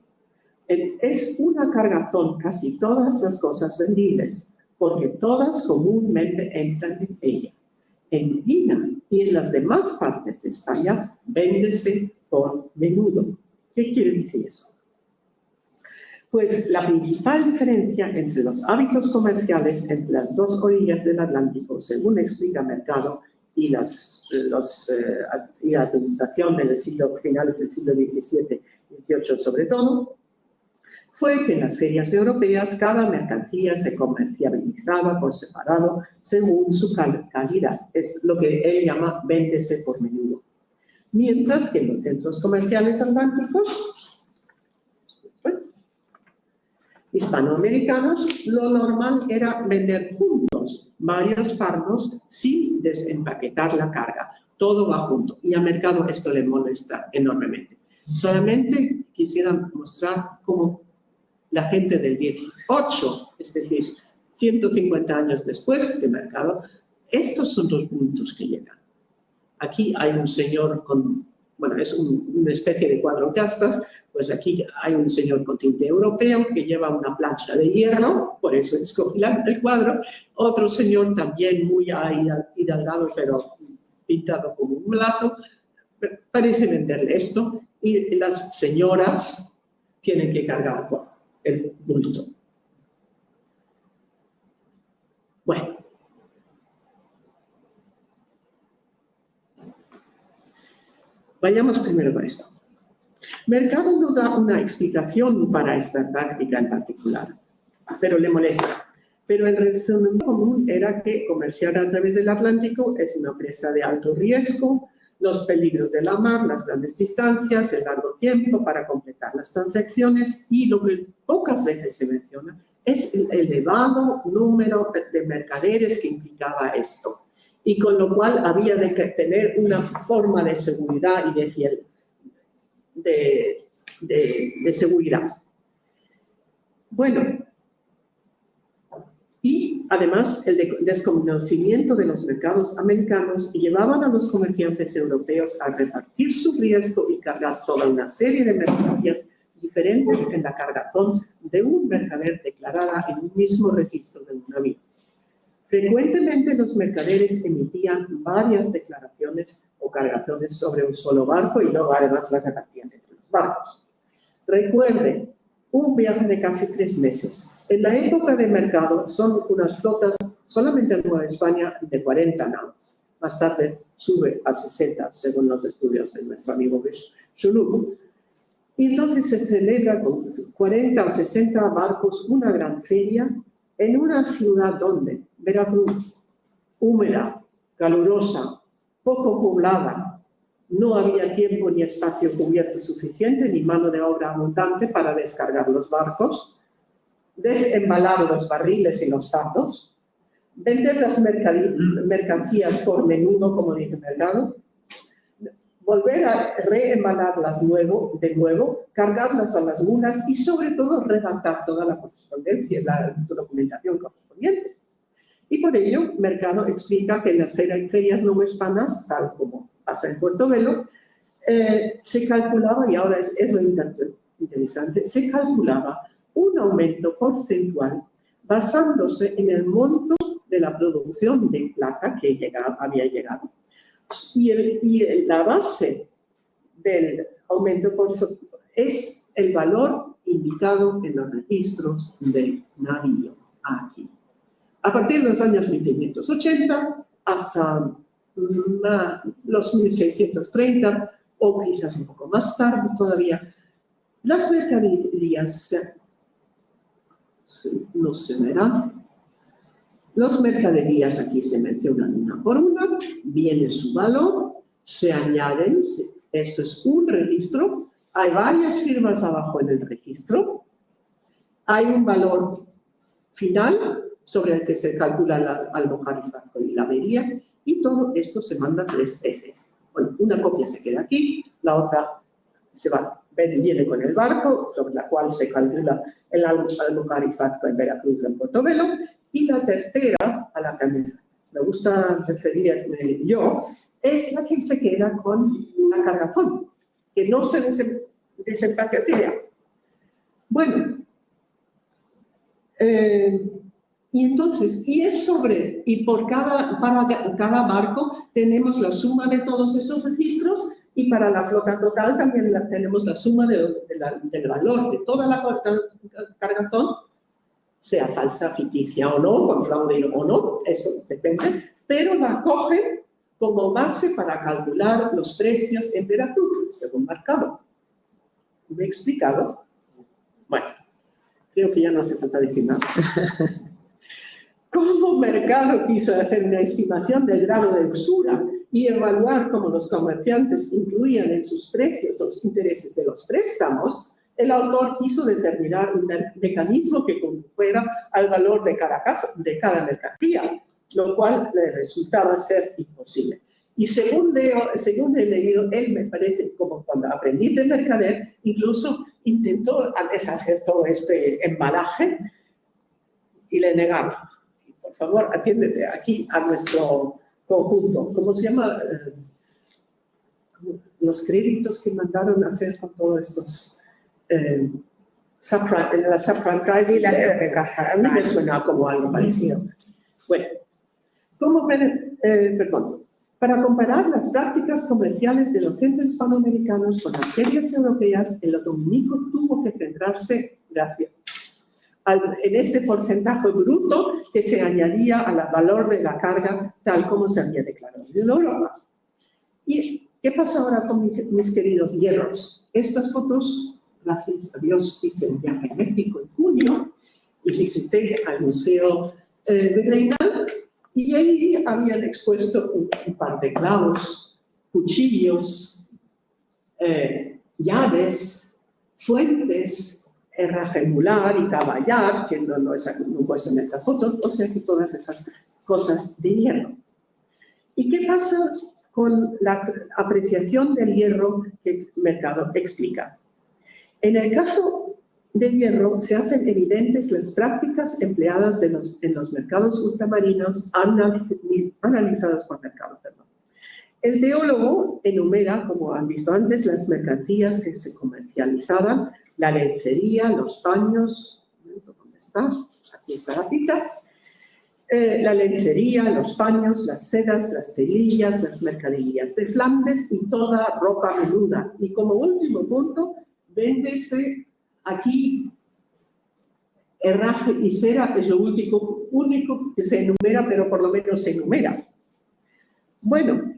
Speaker 2: Es una cargazón casi todas las cosas vendibles, porque todas comúnmente entran en ella. En Medina y en las demás partes de España, véndese por menudo. ¿Qué quiere decir eso? Pues la principal diferencia entre los hábitos comerciales entre las dos orillas del Atlántico, según explica Mercado, y la administración de los finales del siglo XVII y XVIII sobre todo, fue que en las ferias europeas cada mercancía se comercializaba por separado según su calidad. Es lo que él llama véndese por menudo. Mientras que en los centros comerciales atlánticos, hispanoamericanos, lo normal era vender juntos varios fardos sin desempaquetar la carga. Todo va junto. Y a Mercado esto le molesta enormemente. Solamente quisiera mostrar cómo la gente del 18, es decir, 150 años después de Mercado, estos son los puntos que llegan. Aquí hay un señor con, bueno, es una especie de cuadro castas, pues aquí hay un señor con tinte europeo que lleva una plancha de hierro, por eso escogí el cuadro. Otro señor también muy hidalgado, pero pintado como un mulato. Parece venderle esto y las señoras tienen que cargar el bulto. Bueno. Vayamos primero con esto. Mercado no da una explicación para esta práctica en particular, pero le molesta. Pero el resumen común era que comerciar a través del Atlántico es una presa de alto riesgo, los peligros de la mar, las grandes distancias, el largo tiempo para completar las transacciones y lo que pocas veces se menciona es el elevado número de mercaderes que implicaba esto. Y con lo cual había de tener una forma de seguridad y de seguridad. Bueno, y además el desconocimiento de los mercados americanos llevaban a los comerciantes europeos a repartir su riesgo y cargar toda una serie de mercancías diferentes en la cargazón de un mercader declarada en un mismo registro de un navío. Frecuentemente los mercaderes emitían varias declaraciones o cargazones sobre un solo barco y luego además las repartían entre los barcos. Recuerden, un viaje de casi 3 meses. En la época de Mercado son unas flotas solamente en Nueva España de 40 naves. Más tarde sube a 60 según los estudios de nuestro amigo Chulú. Y entonces se celebra con 40 o 60 barcos una gran feria en una ciudad donde Veracruz, húmeda, calurosa, poco poblada, no había tiempo ni espacio cubierto suficiente ni mano de obra abundante para descargar los barcos, desembalar los barriles y los fardos, vender las mercancías por menudo, como dice Mercado, volver a reembalarlas de nuevo, cargarlas a las mulas y sobre todo redactar toda la correspondencia, la documentación correspondiente. Y por ello, Mercado explica que en las ferias no hispanas, tal como pasa en Puerto Velo, se calculaba, y ahora es lo interesante, se calculaba un aumento porcentual basándose en el monto de la producción de plata que había llegado. Y la base del aumento es el valor indicado en los registros del navío aquí. A partir de los años 1580 hasta los 1630, o quizás un poco más tarde todavía, las mercaderías, no se verá, las mercaderías aquí se mencionan una por una, viene su valor, se añaden, esto es un registro, hay varias firmas abajo en el registro, hay un valor final sobre el que se calcula el almojarifazgo y la avería, y todo esto se manda 3 veces. Bueno, una copia se queda aquí, la otra viene con el barco, sobre la cual se calcula el almojarifazgo en Veracruz, en Puerto Velo, y la tercera, a la que me gusta referirme yo, es la que se queda con la cargazón, que no se desempaquetea. Bueno, y entonces, y por para cada barco tenemos la suma de todos esos registros, y para la flota total también tenemos la suma del valor de toda la cargazón, sea falsa, ficticia o no, con fraude o no, eso depende, pero la cogen como base para calcular los precios en Veracruz, según mercado. ¿Me he explicado? Bueno, creo que ya no hace falta decir nada. Como mercado quiso hacer una estimación del grado de usura y evaluar cómo los comerciantes incluían en sus precios los intereses de los préstamos, el autor quiso determinar un mecanismo que condujera al valor de cada mercancía, lo cual le resultaba ser imposible. Y según he leído, él me parece, como cuando aprendí de mercader, incluso intentó deshacer todo este embalaje y le negaron. Por favor, atiéndete aquí a nuestro conjunto. ¿Cómo se llama? Los créditos que mandaron a hacer con todos estos... la subprime crisis, a mí me suena como algo parecido. Bueno, para comparar las prácticas comerciales de los centros hispanoamericanos con las ferias europeas, el dominico tuvo que centrarse en este porcentaje bruto que se añadía al valor de la carga tal como se había declarado en Europa. ¿Y qué pasa ahora con mis queridos hierros? Estas fotos, gracias a Dios, hice un viaje a México en junio y visité al Museo de Reinal, y ahí habían expuesto un par de clavos, cuchillos, llaves, fuentes, herraje mular y caballar, que no puesto en estas fotos, o sea que todas esas cosas de hierro. ¿Y qué pasa con la apreciación del hierro que el mercado explica? En el caso del hierro se hacen evidentes las prácticas empleadas en los mercados ultramarinos analizados por mercado. El teólogo enumera, como han visto antes, las mercancías que se comercializaban, la lencería, los paños, ¿dónde está? Aquí está la cita. La lencería, los paños, las sedas, las telillas, las mercaderías de Flandes y toda ropa menuda. Y como último punto, véndese aquí herraje y cera, es lo único que se enumera, pero por lo menos se enumera. Bueno,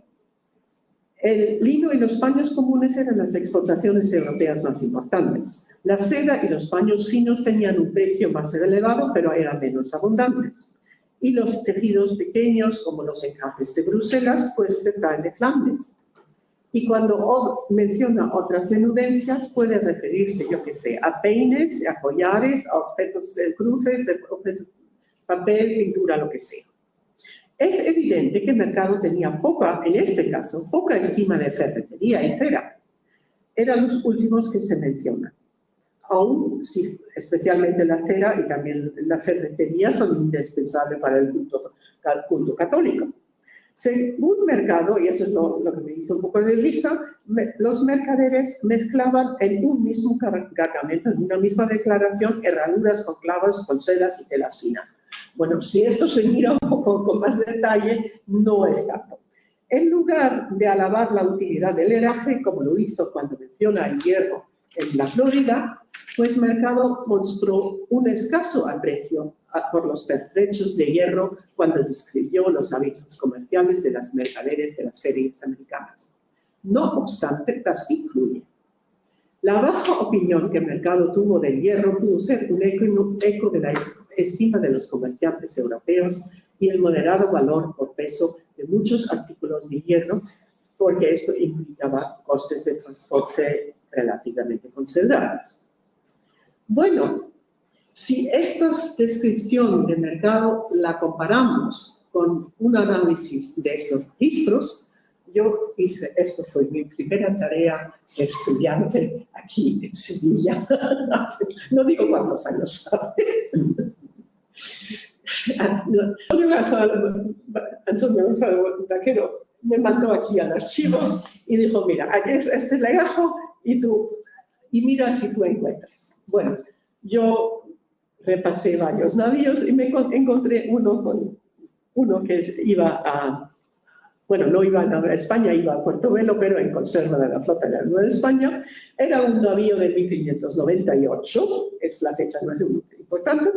Speaker 2: el lino y los paños comunes eran las exportaciones europeas más importantes. La seda y los paños finos tenían un precio más elevado, pero eran menos abundantes. Y los tejidos pequeños, como los encajes de Bruselas, pues se traen de Flandes. Y cuando menciona otras menudencias, puede referirse, yo qué sé, a peines, a collares, a objetos de cruces, de papel, pintura, lo que sea. Es evidente que el mercado tenía en este caso, poca estima de ferretería y cera. Eran los últimos que se mencionan. Aún, sí, especialmente la cera y también la ferretería son indispensables para el culto católico. Según mercado, y eso es lo que me hizo un poco de risa, los mercaderes mezclaban en un mismo cargamento, en una misma declaración, herraduras con clavos, con sedas y telas finas. Bueno, si esto se mira un poco con más detalle, no es tanto. En lugar de alabar la utilidad del herraje, como lo hizo cuando menciona el hierro en la Florida, pues Mercado mostró un escaso aprecio por los pertrechos de hierro cuando describió los hábitos comerciales de las mercaderes de las ferias americanas. No obstante, las incluye. La baja opinión que el mercado tuvo del hierro pudo ser un eco de la estima de los comerciantes europeos y el moderado valor por peso de muchos artículos de hierro, porque esto implicaba costes de transporte relativamente considerables. Bueno, si esta descripción de mercado la comparamos con un análisis de estos registros, yo hice, esto fue mi primera tarea de estudiante aquí en Sevilla, no digo cuántos años. Antonio Gonzalo Vaquero me mandó aquí al archivo y dijo, mira, aquí es este legajo y mira si tú encuentras. Bueno, yo repasé varios navíos y me encontré uno que iba a... Bueno, no iba a España, iba a Puerto Velo, pero en conserva de la flota de la Nueva España. Era un navío de 1598, es la fecha no es muy importante,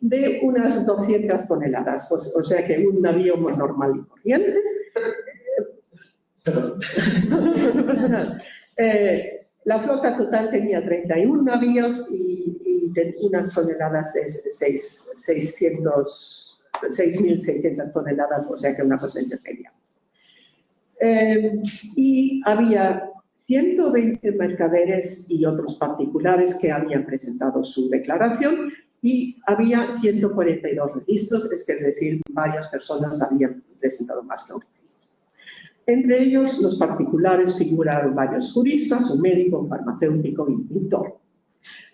Speaker 2: de unas 200 toneladas, pues, o sea que un navío normal y corriente. No pasa nada. La flota total tenía 31 navíos y unas toneladas de 6.600 toneladas, o sea que una cosecha genial. Y había 120 mercaderes y otros particulares que habían presentado su declaración y había 142 registros, es decir, varias personas habían presentado más que un registro. Entre ellos, los particulares figuraron varios juristas, un médico, un farmacéutico y un pintor.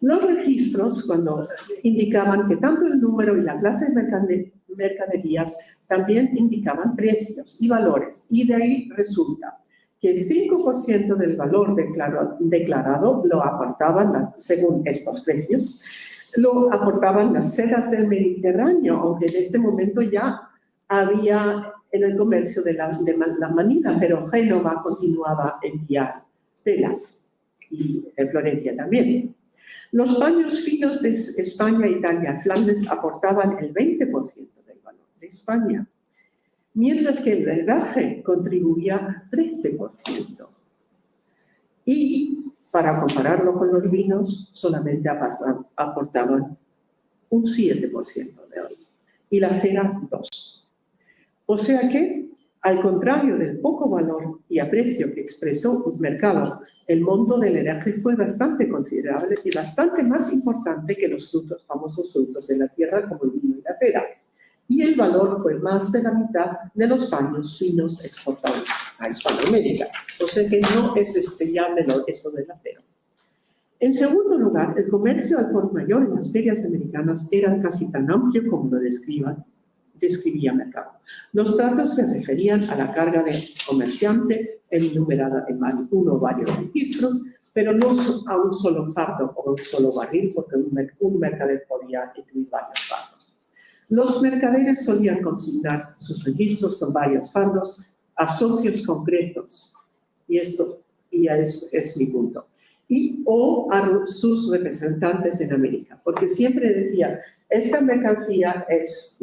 Speaker 2: Los registros indicaban que tanto el número y la clase de mercaderías también indicaban precios y valores, y de ahí resulta que el 5% del valor declarado lo aportaban, según estos precios, lo aportaban las sedas del Mediterráneo, aunque en este momento ya había en el comercio de la Manila, pero Génova continuaba a enviar telas y en Florencia también. Los paños finos de España, Italia y Flandes aportaban el 20% del valor de España, mientras que el herraje contribuía 13%. Y para compararlo con los vinos, solamente aportaban un 7% de oro y la cera 2%. O sea que, al contrario del poco valor y aprecio que expresó un mercado, el monto del herraje fue bastante considerable y bastante más importante que los famosos frutos de la tierra como el vino y la cera. Y el valor fue más de la mitad de los paños finos exportados a Hispanoamérica. O sea que no es desdeñable eso del acero. En segundo lugar, el comercio al por mayor en las ferias americanas era casi tan amplio como lo describía Mercado. Los tratos se referían a la carga del comerciante enumerada en uno o varios registros, pero no a un solo fardo o un solo barril, porque un mercader podía incluir varios fardos. Los mercaderes solían consignar sus registros con varios fardos a socios concretos, y esto ya es mi punto, o a sus representantes en América, porque siempre decía, esta mercancía es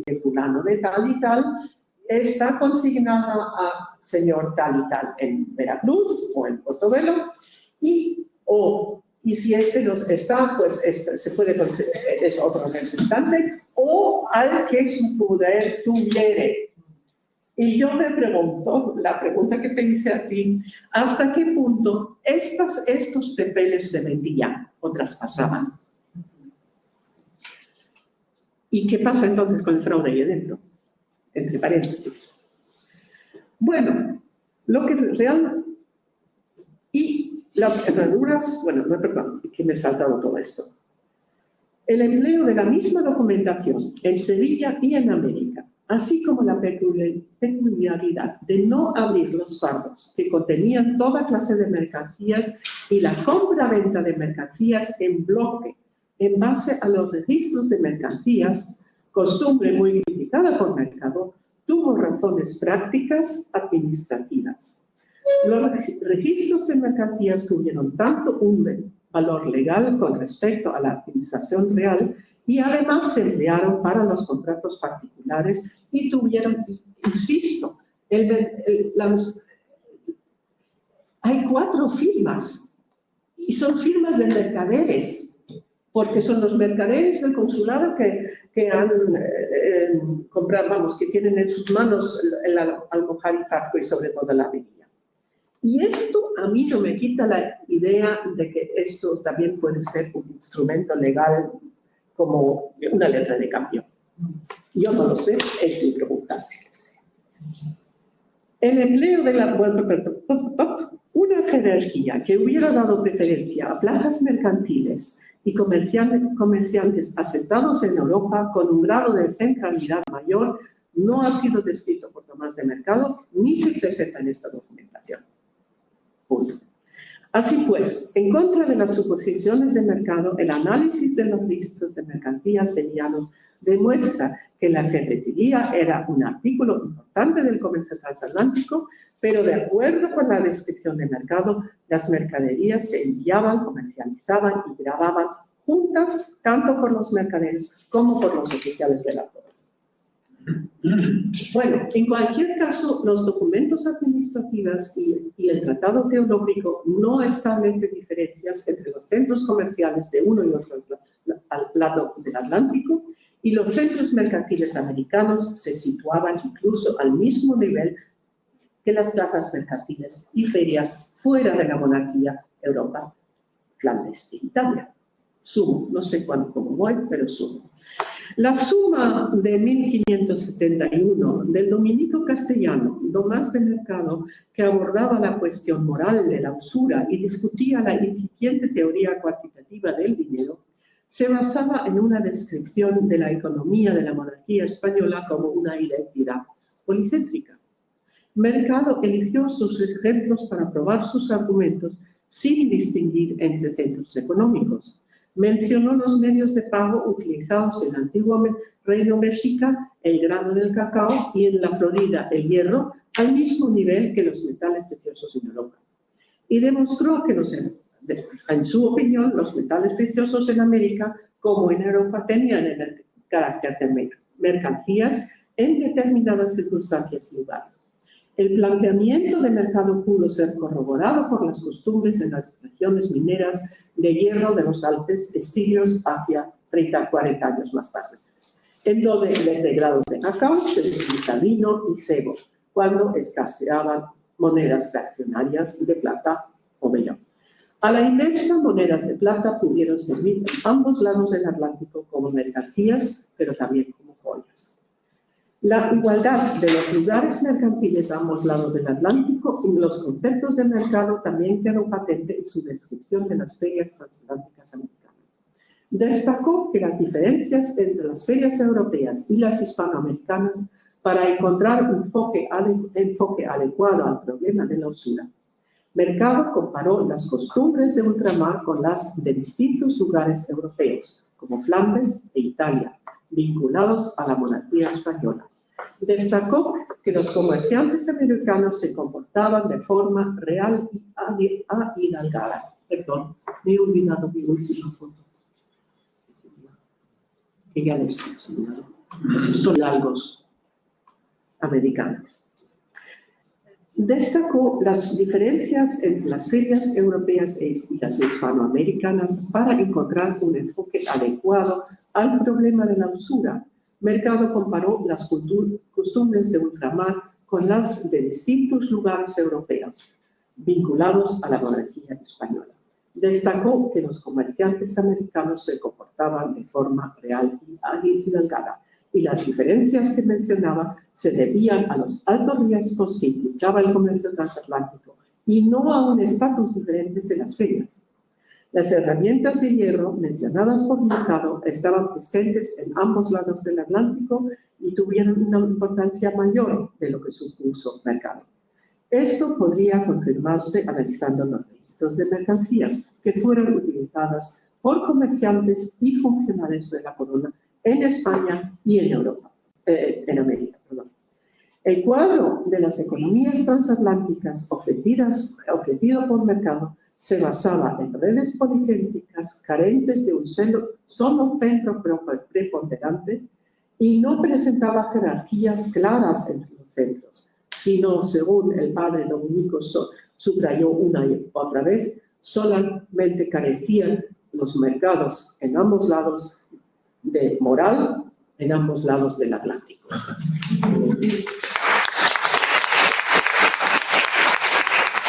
Speaker 2: de fulano de tal y tal, está consignada a señor tal y tal en Veracruz o en Puerto Velo, y si este no está, pues se puede es otro representante, o al que su poder tuviere. Y yo me pregunto, la pregunta que te hice a ti, ¿hasta qué punto estos papeles se vendían o traspasaban? ¿Y qué pasa entonces con el fraude ahí adentro? Entre paréntesis. Bueno, lo que realmente... Y las herraduras, bueno, no, perdón, que me he saltado todo esto. El empleo de la misma documentación en Sevilla y en América, así como la peculiaridad de no abrir los fardos que contenían toda clase de mercancías y la compra-venta de mercancías en bloque en base a los registros de mercancías, costumbre muy criticada por Mercado, tuvo razones prácticas administrativas. Los registros de mercancías tuvieron tanto un valor legal con respecto a la administración real y además se emplearon para los contratos particulares y tuvieron, insisto, hay 4 firmas y son firmas de mercaderes, porque son los mercaderes del consulado que han comprado, vamos, que tienen en sus manos el almohadizazgo y sobre todo la villa. Y esto a mí no me quita la idea de que esto también puede ser un instrumento legal como una letra de cambio. Yo no lo sé, es mi pregunta. El empleo de una jerarquía que hubiera dado preferencia a plazas mercantiles y comerciantes asentados en Europa con un grado de centralidad mayor no ha sido descrito por Tomás de Mercado ni se presenta en esta documentación. Punto. Así pues, en contra de las suposiciones de mercado, el análisis de los registros de mercancías sevillanos demuestra que la ferretería era un artículo importante del comercio transatlántico, pero de acuerdo con la descripción de mercado, las mercaderías se enviaban, comercializaban y grababan juntas tanto por los mercaderes como por los oficiales de la corona. Bueno, en cualquier caso, los documentos administrativos y el tratado teológico no establecen diferencias entre los centros comerciales de uno y otro lado del Atlántico, y los centros mercantiles americanos se situaban incluso al mismo nivel que las plazas mercantiles y ferias fuera de la monarquía Europa, Flandes e Italia. Sumo, no sé cuándo, cómo voy, pero sumo. La suma de 1571 del dominico castellano Tomás de Mercado, que abordaba la cuestión moral de la usura y discutía la incipiente teoría cuantitativa del dinero, se basaba en una descripción de la economía de la monarquía española como una identidad policéntrica. Mercado eligió sus ejemplos para probar sus argumentos sin distinguir entre centros económicos. Mencionó los medios de pago utilizados en el antiguo Reino Mexica, el grano del cacao, y en la Florida, el hierro, al mismo nivel que los metales preciosos en Europa. Y demostró que, en su opinión, los metales preciosos en América, como en Europa, tenían el carácter de mercancías en determinadas circunstancias y lugares. El planteamiento de mercado pudo ser corroborado por las costumbres en las regiones mineras de hierro de los Alpes estírios hacia 30-40 años más tarde, en donde de grados de cacao se necesita vino y cebo, cuando escaseaban monedas fraccionarias de plata o mellón. A la inversa, monedas de plata pudieron servir en ambos lados del Atlántico como mercancías, pero también como joyas. La igualdad de los lugares mercantiles a ambos lados del Atlántico y los conceptos de mercado también quedó patente en su descripción de las ferias transatlánticas americanas. Destacó que las diferencias entre las ferias europeas y las hispanoamericanas para encontrar un enfoque adecuado al problema de la usura. Mercado comparó las costumbres de ultramar con las de distintos lugares europeos, como Flandes e Italia, vinculados a la monarquía española. Destacó que los comerciantes americanos se comportaban de forma real y ahidalgada. Perdón, me he olvidado mi última foto. Que ya les he enseñado. Esos son hidalgos americanos. Destacó las diferencias entre las ferias europeas y las hispanoamericanas para encontrar un enfoque adecuado al problema de la usura. Mercado comparó las costumbres de ultramar con las de distintos lugares europeos, vinculados a la monarquía española. Destacó que los comerciantes americanos se comportaban de forma real y delgada, y las diferencias que mencionaba se debían a los altos riesgos que implicaba el comercio transatlántico y no a un estatus diferente de las ferias. Las herramientas de hierro mencionadas por Mercado estaban presentes en ambos lados del Atlántico y tuvieron una importancia mayor de lo que supuso Mercado. Esto podría confirmarse analizando los registros de mercancías que fueron utilizadas por comerciantes y funcionarios de la corona en España y en Europa, en América. Perdón. El cuadro de las economías transatlánticas ofrecido por Mercado se basaba en redes policéntricas carentes de un solo centro preponderante y no presentaba jerarquías claras entre los centros, sino, según el padre dominico subrayó una y otra vez, solamente carecían los mercados en ambos lados de moral, en ambos lados del Atlántico.